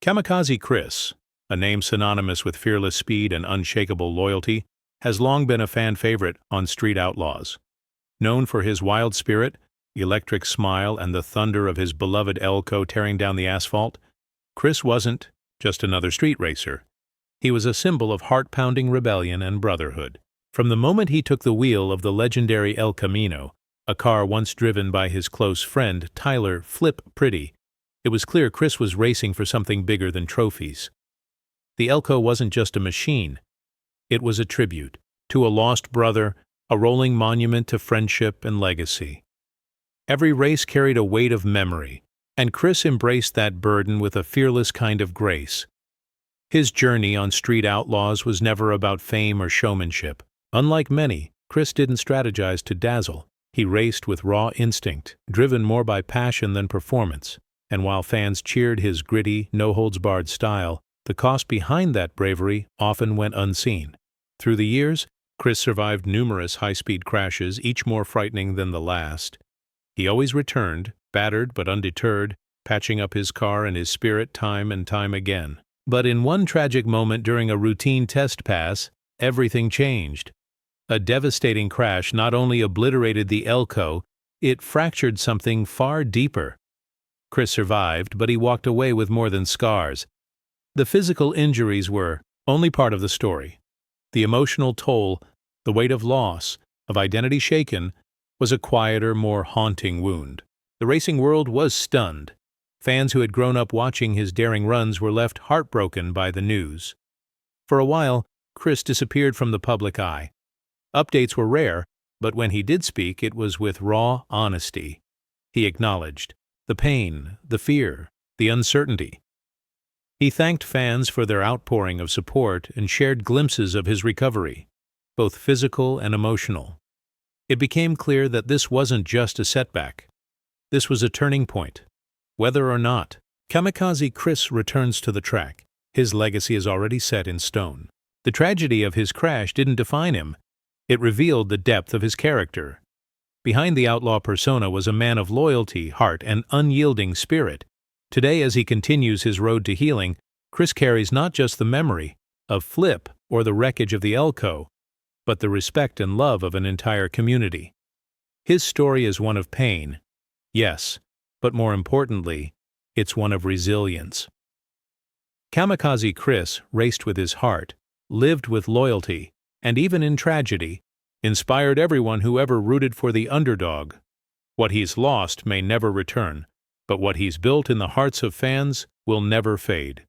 Kamikaze Chris, a name synonymous with fearless speed and unshakable loyalty, has long been a fan favorite on street outlaws. Known for his wild spirit, electric smile, and the thunder of his beloved Elko tearing down the asphalt, Chris wasn't just another street racer. He was a symbol of heart-pounding rebellion and brotherhood. From the moment he took the wheel of the legendary El Camino, a car once driven by his close friend Tyler Flip Pretty, it was clear Chris was racing for something bigger than trophies. The Elko wasn't just a machine. It was a tribute to a lost brother, a rolling monument to friendship and legacy. Every race carried a weight of memory, and Chris embraced that burden with a fearless kind of grace. His journey on Street Outlaws was never about fame or showmanship. Unlike many, Chris didn't strategize to dazzle. He raced with raw instinct, driven more by passion than performance. And while fans cheered his gritty, no-holds-barred style, the cost behind that bravery often went unseen. Through the years, Chris survived numerous high-speed crashes, each more frightening than the last. He always returned, battered but undeterred, patching up his car and his spirit time and time again. But in one tragic moment during a routine test pass, everything changed. A devastating crash not only obliterated the Elko, it fractured something far deeper. Chris survived, but he walked away with more than scars. The physical injuries were only part of the story. The emotional toll, the weight of loss, of identity shaken, was a quieter, more haunting wound. The racing world was stunned. Fans who had grown up watching his daring runs were left heartbroken by the news. For a while, Chris disappeared from the public eye. Updates were rare, but when he did speak, it was with raw honesty. He acknowledged the pain, the fear, the uncertainty. He thanked fans for their outpouring of support and shared glimpses of his recovery, both physical and emotional. It became clear that this wasn't just a setback. This was a turning point. Whether or not, Kamikaze Chris returns to the track. His legacy is already set in stone. The tragedy of his crash didn't define him. It revealed the depth of his character. Behind the outlaw persona was a man of loyalty, heart, and unyielding spirit. Today, as he continues his road to healing, Chris carries not just the memory of Flip or the wreckage of the Elko, but the respect and love of an entire community. His story is one of pain, yes, but more importantly, it's one of resilience. Kamikaze Chris raced with his heart, lived with loyalty, and even in tragedy, inspired everyone who ever rooted for the underdog. What he's lost may never return, but what he's built in the hearts of fans will never fade.